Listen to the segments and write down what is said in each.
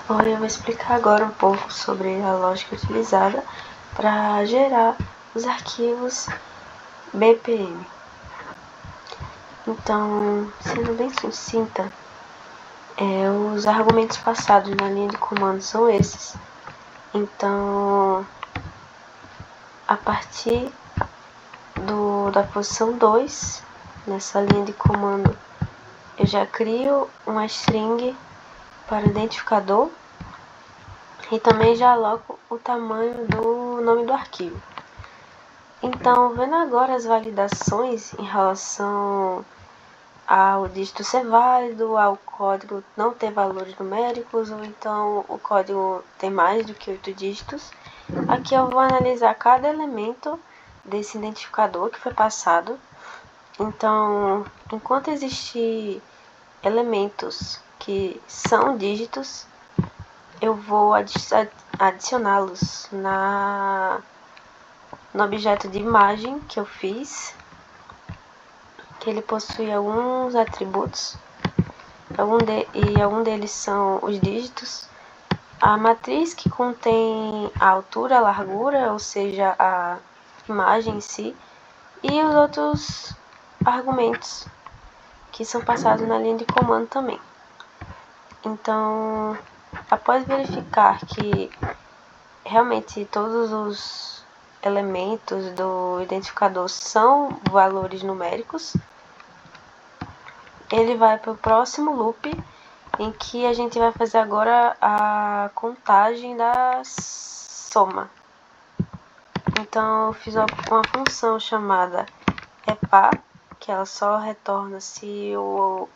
Bom, eu vou explicar agora um pouco sobre a lógica utilizada para gerar os arquivos BPM. Então, sendo bem sucinta, os argumentos passados na linha de comando são esses. Então, a partir da posição 2, nessa linha de comando, eu já crio uma string para o identificador e também já aloco o tamanho do nome do arquivo. Então, vendo agora as validações em relação ao dígito ser válido, ao código não ter valores numéricos, ou então o código tem mais do que 8 dígitos, aqui eu vou analisar cada elemento desse identificador que foi passado. Então, enquanto existir elementos que são dígitos, eu vou adicioná-los no objeto de imagem que eu fiz, que ele possui alguns atributos, e algum deles são os dígitos, a matriz que contém a altura, a largura, ou seja, a imagem em si, e os outros argumentos que são passados na linha de comando também. Então, após verificar que realmente todos os elementos do identificador são valores numéricos, ele vai para o próximo loop, em que a gente vai fazer agora a contagem da soma. Então, eu fiz uma função chamada epar, que ela só retorna se o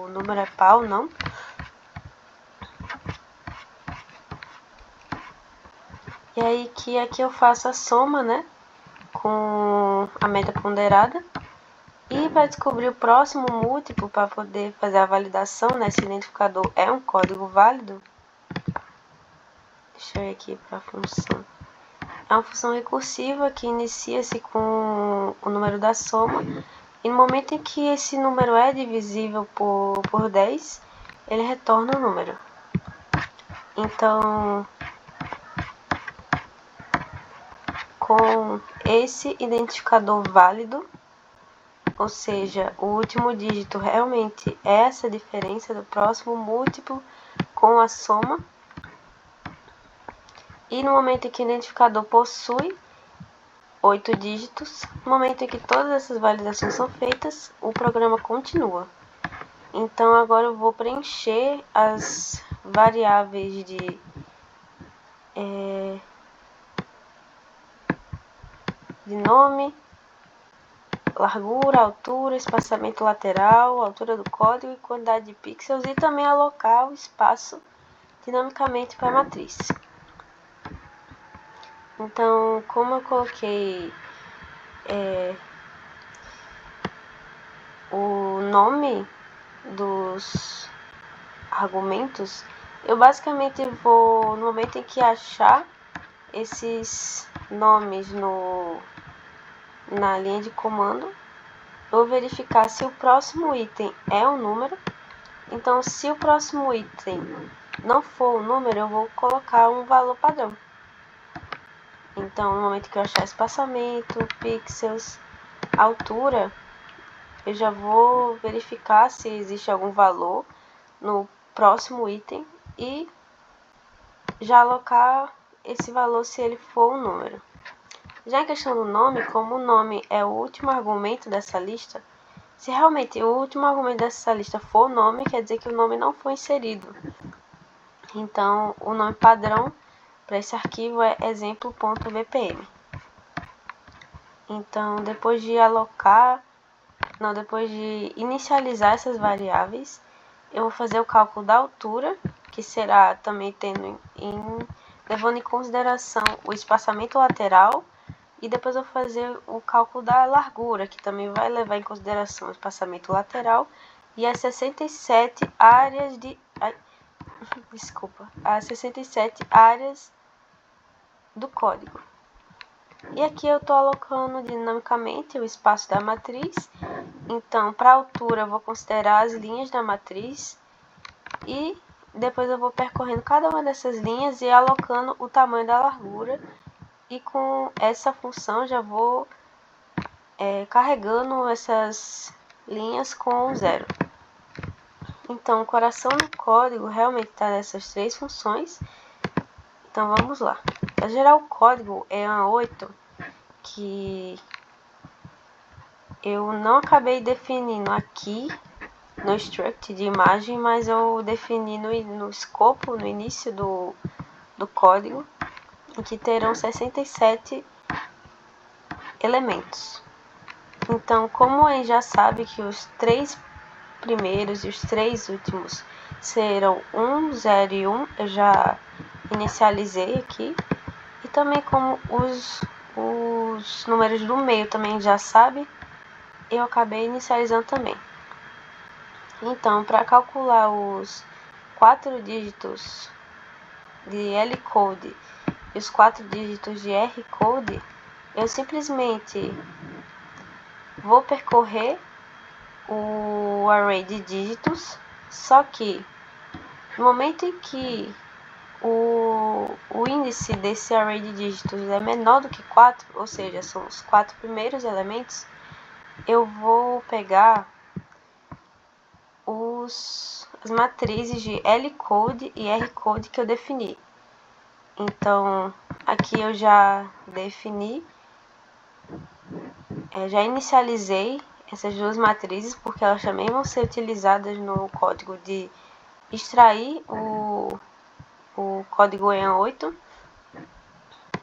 número é par ou não. E aí que aqui eu faço a soma, né, com a média ponderada. E para descobrir o próximo múltiplo, para poder fazer a validação, né, se o identificador é um código válido, deixa eu ir aqui para a função. É uma função recursiva que inicia-se com o número da soma. E no momento em que esse número é divisível por 10, ele retorna o número. Então, com esse identificador válido, ou seja, o último dígito realmente é essa diferença do próximo múltiplo com a soma. E no momento em que o identificador possui 8 dígitos, no momento em que todas essas validações são feitas, o programa continua. Então agora eu vou preencher as variáveis de nome, largura, altura, espaçamento lateral, altura do código e quantidade de pixels, e também alocar o espaço dinamicamente para a matriz. Então, como eu coloquei o nome dos argumentos, eu basicamente vou, no momento em que achar esses nomes na linha de comando, vou verificar se o próximo item é um número. Então, se o próximo item não for um número, eu vou colocar um valor padrão. Então, no momento que eu achar espaçamento, pixels, altura, eu já vou verificar se existe algum valor no próximo item e já alocar esse valor se ele for um número. Já em questão do nome, como o nome é o último argumento dessa lista, se realmente o último argumento dessa lista for o nome, quer dizer que o nome não foi inserido. Então, o nome padrão para esse arquivo é exemplo.bpm. Então, depois de inicializar essas variáveis, eu vou fazer o cálculo da altura, que será também levando em consideração o espaçamento lateral, e depois eu vou fazer o cálculo da largura, que também vai levar em consideração o espaçamento lateral e as 67 áreas do código. E aqui eu estou alocando dinamicamente o espaço da matriz. Então, para a altura, eu vou considerar as linhas da matriz. E depois eu vou percorrendo cada uma dessas linhas e alocando o tamanho da largura. E com essa função já vou carregando essas linhas com 0. Então, o coração do código realmente está nessas 3 funções. Então, vamos lá. Para gerar o código EAN8, que eu não acabei definindo aqui no struct de imagem, mas eu defini no escopo, no início do código, em que terão 67 elementos. Então, como a gente já sabe que os 3 primeiros e os 3 últimos serão 1, 0 e 1, eu já inicializei aqui. E também como os números do meio também já sabe, eu acabei inicializando também. Então, para calcular os 4 dígitos de L-code e os 4 dígitos de R-code, eu simplesmente vou percorrer o array de dígitos, só que no momento em que o índice desse array de dígitos é menor do que 4, ou seja, são os 4 primeiros elementos, eu vou pegar as matrizes de L-code e R-code que eu defini. Então, aqui eu já defini, já inicializei essas 2 matrizes, porque elas também vão ser utilizadas no código de extrair o código EAN8.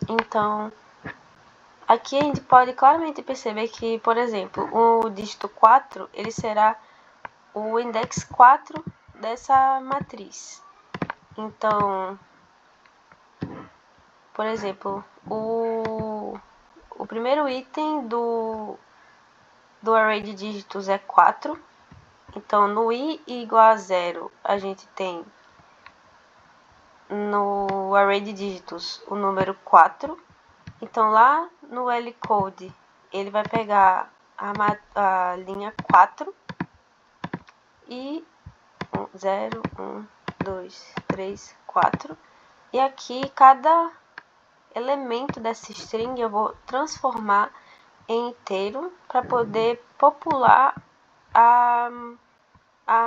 Então, aqui a gente pode claramente perceber que, por exemplo, o dígito 4, ele será o index 4 dessa matriz. Então, por exemplo, o primeiro item do array de dígitos é 4. Então, no i igual a 0, a gente tem no array de dígitos o número 4. Então, lá no L-code, ele vai pegar a linha 4 e 0, 1, 2, 3, 4. E aqui, cada elemento dessa string eu vou transformar em inteiro para poder popular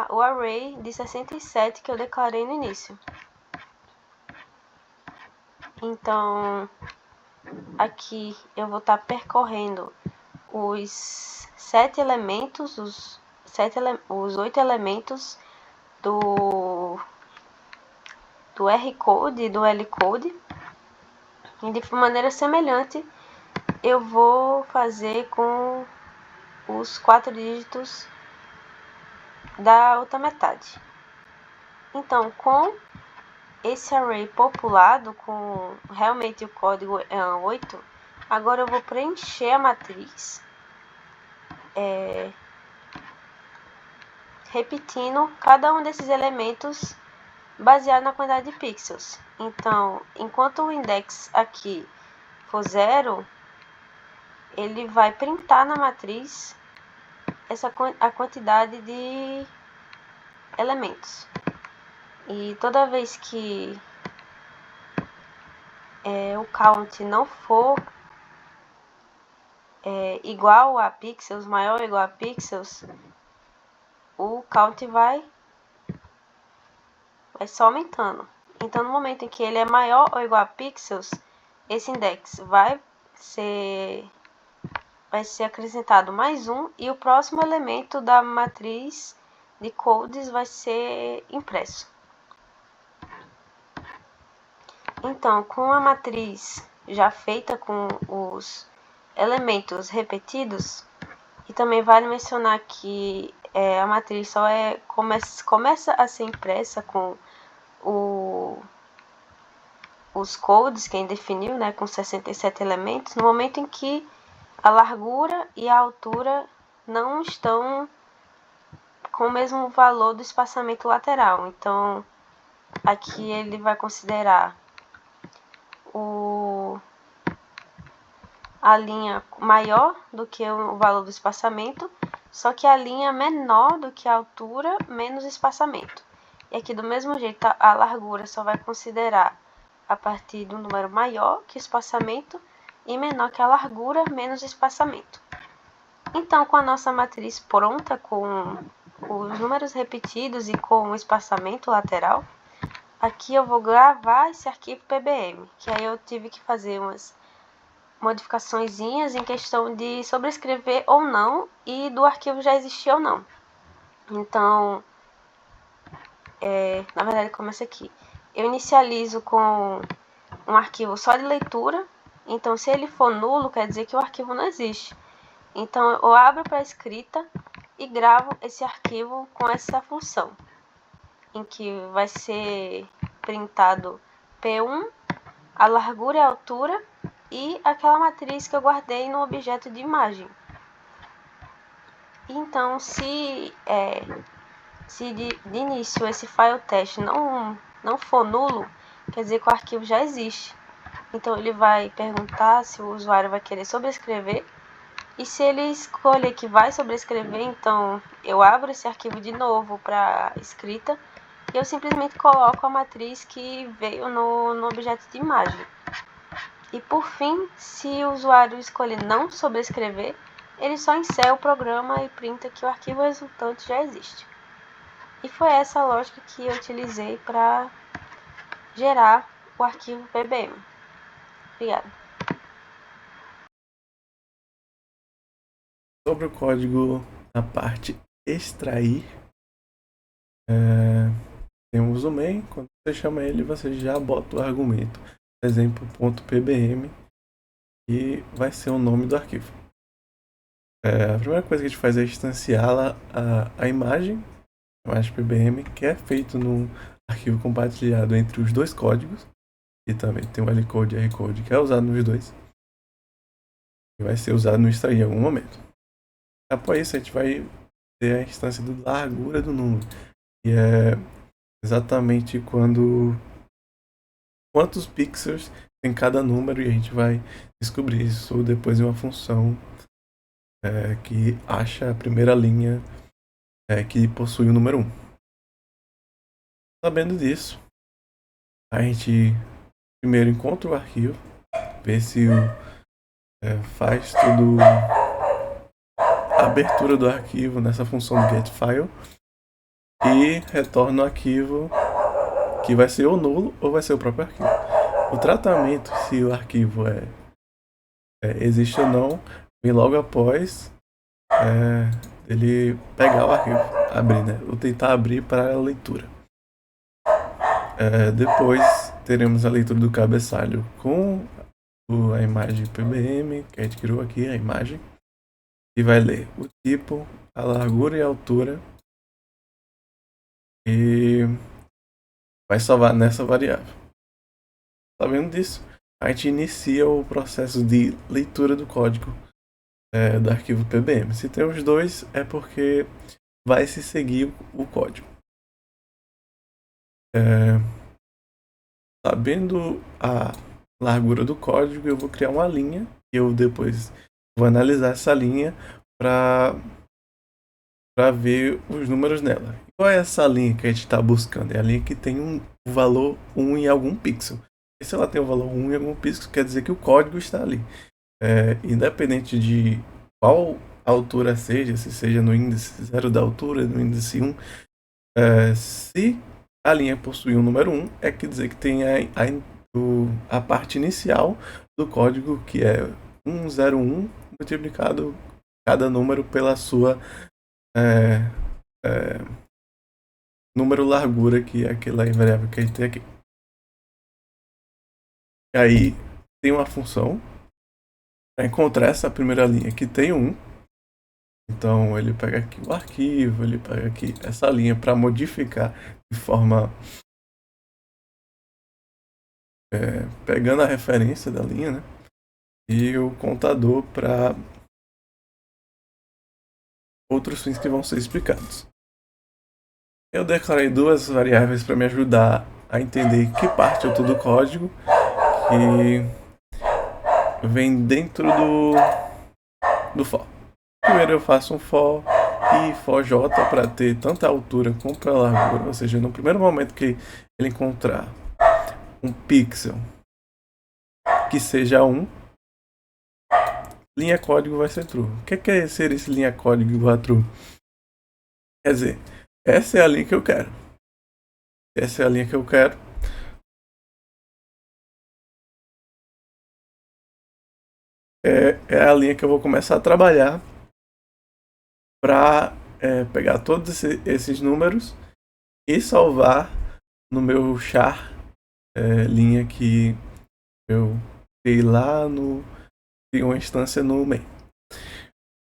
o array de 67 que eu declarei no início. Então, aqui eu vou estar percorrendo os 7 elementos, os 8 elementos do R-code e do L-code. E de maneira semelhante, eu vou fazer com os 4 dígitos da outra metade. Então, com esse array populado, com realmente o código EAN8, agora eu vou preencher a matriz, repetindo cada um desses elementos baseado na quantidade de pixels. Então, enquanto o index aqui for 0, ele vai printar na matriz a quantidade de elementos. E toda vez que o count não for igual a pixels, maior ou igual a pixels, o count vai só aumentando. Então, no momento em que ele é maior ou igual a pixels, esse index vai ser acrescentado mais 1 e o próximo elemento da matriz de codes vai ser impresso. Então, com a matriz já feita com os elementos repetidos, e também vale mencionar que a matriz só começa a ser impressa com os codes que a gente definiu, né, com 67 elementos, no momento em que a largura e a altura não estão com o mesmo valor do espaçamento lateral. Então, aqui ele vai considerar a linha maior do que o valor do espaçamento, só que a linha menor do que a altura menos espaçamento. é que do mesmo jeito a largura só vai considerar a partir de um número maior que o espaçamento e menor que a largura menos o espaçamento. Então, com a nossa matriz pronta, com os números repetidos e com o espaçamento lateral, aqui eu vou gravar esse arquivo PBM, que aí eu tive que fazer umas modificaçõezinhas em questão de sobrescrever ou não e do arquivo já existir ou não. Então, na verdade começa aqui. Eu inicializo com um arquivo só de leitura, então se ele for nulo, quer dizer que o arquivo não existe. Então eu abro para escrita e gravo esse arquivo com essa função, em que vai ser printado P1, a largura e a altura e aquela matriz que eu guardei no objeto de imagem. Então, se de início esse file teste não for nulo, quer dizer que o arquivo já existe. Então ele vai perguntar se o usuário vai querer sobrescrever, e se ele escolher que vai sobrescrever, então eu abro esse arquivo de novo para escrita e eu simplesmente coloco a matriz que veio no objeto de imagem. E por fim, se o usuário escolher não sobrescrever, ele só encerra o programa e printa que o arquivo resultante já existe. E foi essa a lógica que eu utilizei para gerar o arquivo PBM. Obrigada. Sobre o código, na parte extrair, temos o main. Quando você chama ele, você já bota o argumento, por exemplo, .pbm, e vai ser o nome do arquivo. A primeira coisa que a gente faz é instanciar a imagem PBM, que é feito no arquivo compartilhado entre os dois códigos, e também tem o L-Code e R-Code, que é usado nos dois, e vai ser usado no extrair em algum momento. Após isso, a gente vai ter a instância do largura do número, que é exatamente quantos pixels tem cada número, e a gente vai descobrir isso depois em uma função que acha a primeira linha que possui o número 1. Sabendo disso, a gente primeiro encontra o arquivo, vê se faz tudo a abertura do arquivo nessa função do getFile e retorna o arquivo, que vai ser ou nulo ou vai ser o próprio arquivo. O tratamento, se o arquivo existe ou não, vem logo após ele pegar o arquivo, abrir, né? Ou tentar abrir para a leitura. Depois teremos a leitura do cabeçalho com a imagem PBM, que a gente criou aqui, a imagem, e vai ler o tipo, a largura e a altura, e vai salvar nessa variável. Sabendo disso, a gente inicia o processo de leitura do código do arquivo PBM. Se tem os dois, é porque vai se seguir o código. Sabendo a largura do código, eu vou criar uma linha e eu depois vou analisar essa linha para ver os números nela. Qual é essa linha que a gente está buscando? É a linha que tem um valor 1 em algum pixel. E se ela tem o valor 1 em algum pixel, quer dizer que o código está ali. Independente de qual altura seja, se seja no índice 0 da altura, no índice 1, se a linha possui um número 1, quer dizer que tem a parte inicial do código, que é 101 multiplicado cada número pela sua número largura, que é aquela variável que a gente tem aqui. E aí tem uma função para encontrar essa primeira linha que tem 1. Então ele pega aqui o arquivo, ele pega aqui essa linha para modificar de forma pegando a referência da linha, né? E o contador para outros fins que vão ser explicados. Eu declarei duas variáveis para me ajudar a entender que parte eu estou do código que vem dentro do for. Primeiro eu faço um for e for j para ter tanta altura quanto a largura, ou seja, no primeiro momento que ele encontrar um pixel que seja 1, linha código vai ser true. O que é ser esse linha código igual a true? Quer dizer, essa é a linha que eu quero. Essa é a linha que eu quero. É a linha que eu vou começar a trabalhar para pegar todos esses números e salvar no meu char linha que eu criei lá no uma instância no main.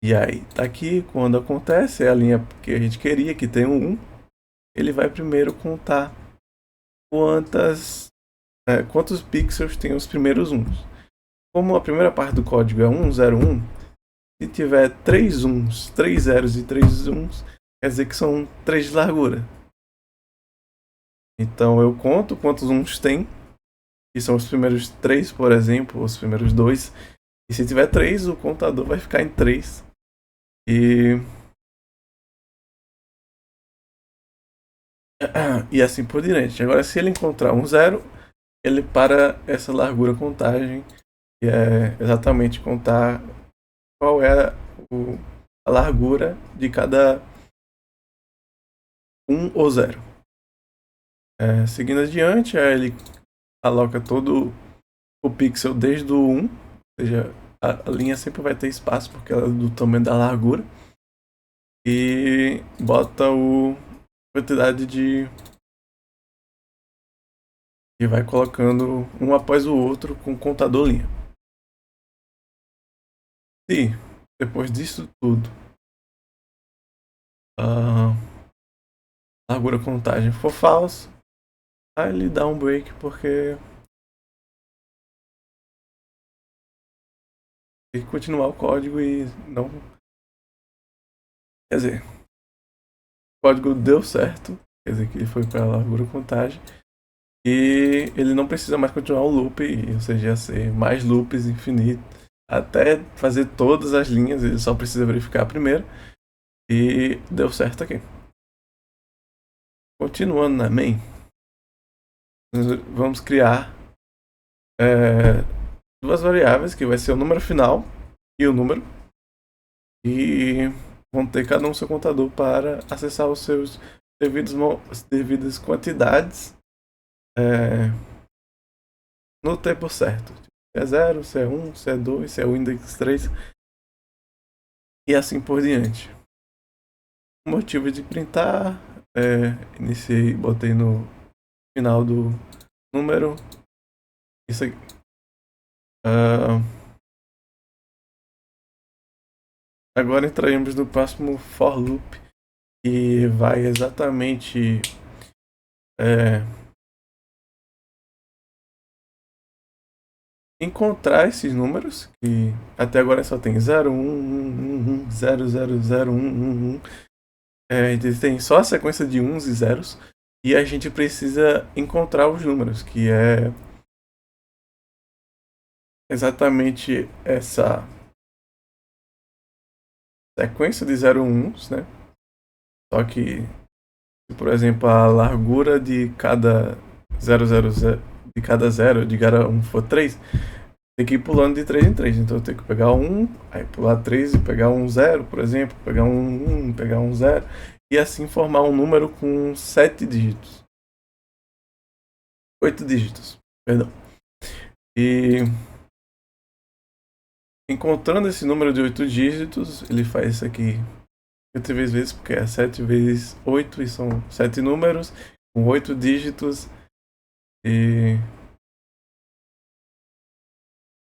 E aí, tá aqui, quando acontece, é a linha que a gente queria, que tem um 1, ele vai primeiro contar quantos pixels tem os primeiros 1. Como a primeira parte do código é 101, se tiver 3 1s, 3 zeros e 3 1s, quer dizer que são 3 de largura. Então eu conto quantos 1s tem, que são os primeiros 3, por exemplo, os primeiros 2. E se tiver 3, o contador vai ficar em 3. E assim por diante. Agora, se ele encontrar um 0, ele para essa largura contagem, que é exatamente contar qual é a largura de cada 1 ou 0. Seguindo adiante, aí ele aloca todo o pixel desde o 1, ou seja, a linha sempre vai ter espaço porque ela é do tamanho da largura, e bota a quantidade e vai colocando um após o outro com o contador linha. Se depois disso tudo a largura contagem for falso, aí ele dá um break porque tem que continuar o código e não. Quer dizer, o código deu certo, quer dizer que ele foi para a largura contagem e ele não precisa mais continuar o loop, ou seja, ser mais loops infinito até fazer todas as linhas, ele só precisa verificar primeiro e deu certo aqui. Continuando na main, nós vamos criar duas variáveis, que vai ser o número final e o número, e vão ter cada um seu contador para acessar os seus devidas quantidades no tempo certo. Se é 0, se é 1, se é 2, se é o index 3 e assim por diante. O motivo de printar, iniciei, botei no final do número isso aqui. Agora entraremos no próximo for loop, que vai exatamente encontrar esses números, que até agora só tem 0, 1, 1, 1, 1, 0, 0, 0, 1, 1, 1. Tem só a sequência de 1s e 0s, e a gente precisa encontrar os números, que é exatamente essa sequência de 0 1s, né? Só que, por exemplo, a largura de cada 0, 0, 0, de cada 0, de cada 1 for 3, tem que ir pulando de 3 em 3. Então eu tenho que pegar 1, aí pular 3 e pegar um 0, por exemplo, pegar um 1, pegar um 0, e assim formar um número com 7 dígitos. 8 dígitos, perdão. E encontrando esse número de 8 dígitos, ele faz isso aqui 8 vezes, porque é 7 vezes 8 e são 7 números com 8 dígitos. E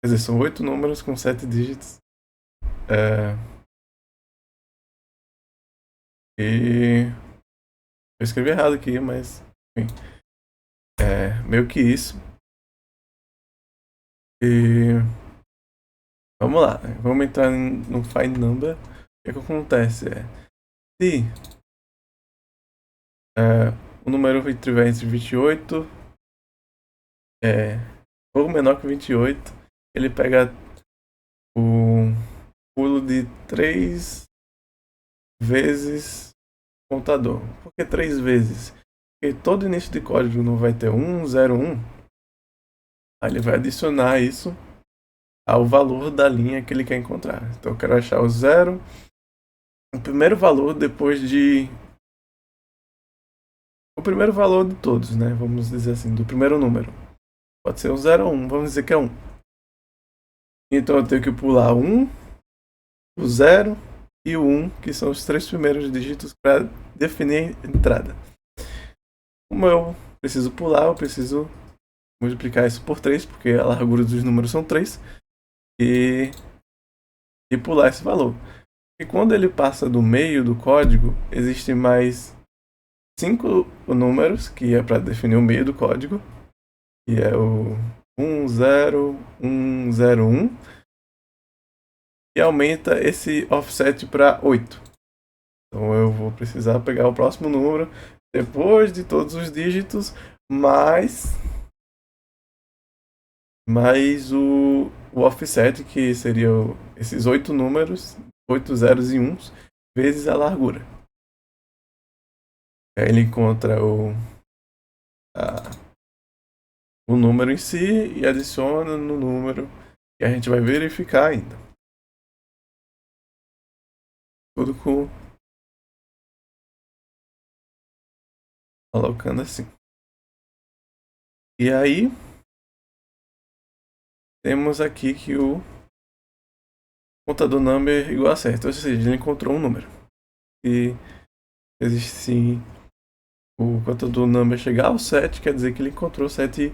quer dizer, são 8 números com 7 dígitos. E eu escrevi errado aqui, mas enfim, meio que isso. E vamos lá, vamos entrar no find number. O que acontece se o número estiver entre 28 ou menor que 28, ele pega o pulo de 3 vezes contador. Por que 3 vezes? Porque todo início de código não vai ter 1, 0, 1. Aí ele vai adicionar isso ao valor da linha que ele quer encontrar. Então eu quero achar o 0, o primeiro valor depois de... O primeiro valor de todos, né? Vamos dizer assim, do primeiro número. Pode ser um 0 ou 1, vamos dizer que é 1. Então eu tenho que pular 1, o 0 e o 1, que são os 3 primeiros dígitos para definir a entrada. Como eu preciso pular, eu preciso multiplicar isso por 3, porque a largura dos números são 3, e pular esse valor. E quando ele passa do meio do código, existem mais 5 números, que é para definir o meio do código, que é o 1, 0, 1, 0, 1, e aumenta esse offset para 8. Então eu vou precisar pegar o próximo número, depois de todos os dígitos, mais o offset, que seria esses 8 números, 8 zeros e 1s, vezes a largura. Aí ele encontra o número em si e adiciona no número, que a gente vai verificar ainda. Tudo colocando assim. E aí temos aqui que o contador number igual a certo, ou seja, ele encontrou um número. E existe sim o contador number chegar ao 7, quer dizer que ele encontrou os 7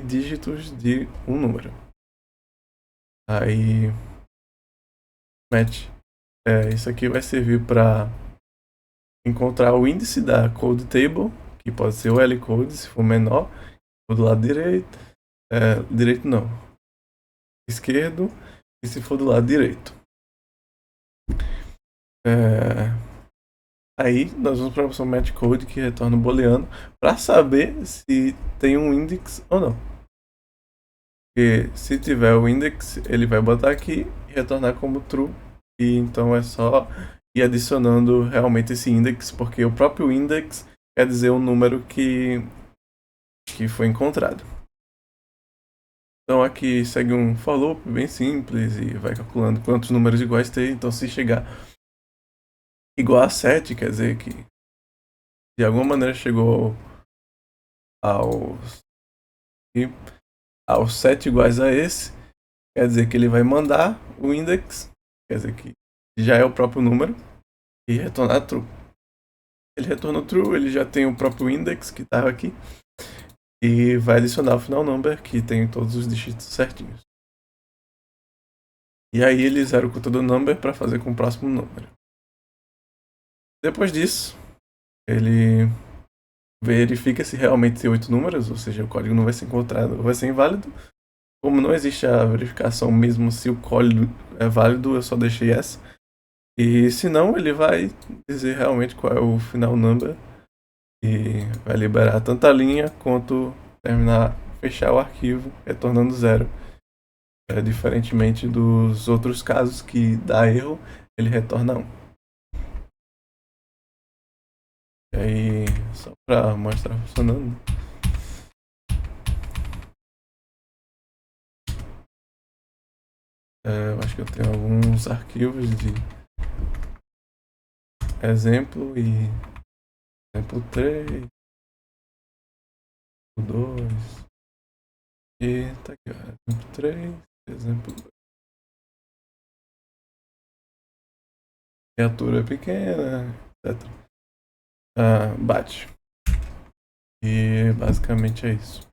dígitos de um número. Aí match. Isso aqui vai servir para encontrar o índice da code table, que pode ser o L-code se for menor, ou do lado direito. Direito não. Esquerdo, e se for do lado direito. Aí nós vamos para a opção match code, que retorna o booleano, para saber se tem um index ou não. Porque se tiver o index, ele vai botar aqui e retornar como true. E então é só ir adicionando realmente esse index, porque o próprio index quer dizer o número que foi encontrado. Então aqui segue um for loop bem simples e vai calculando quantos números iguais tem. Então se chegar igual a 7, quer dizer que de alguma maneira chegou aos 7 iguais a esse, quer dizer que ele vai mandar o index, quer dizer que já é o próprio número, e retornar true. Ele retorna true, ele já tem o próprio index que estava aqui, e vai adicionar o final number, que tem todos os dígitos certinhos. E aí ele zera o contador number para fazer com o próximo número. Depois disso, ele verifica se realmente tem 8 números, ou seja, o código não vai ser encontrado, vai ser inválido. Como não existe a verificação mesmo se o código é válido, eu só deixei essa. E se não, ele vai dizer realmente qual é o final number e vai liberar tanto a linha quanto fechar o arquivo, retornando 0. Diferentemente dos outros casos que dá erro, ele retorna 1. E aí, só para mostrar funcionando. Eu acho que eu tenho alguns arquivos de exemplo e exemplo 3, exemplo 2 e tá aqui, ó, exemplo 3, exemplo 2. Criatura pequena, etc. Bate. E basicamente é isso.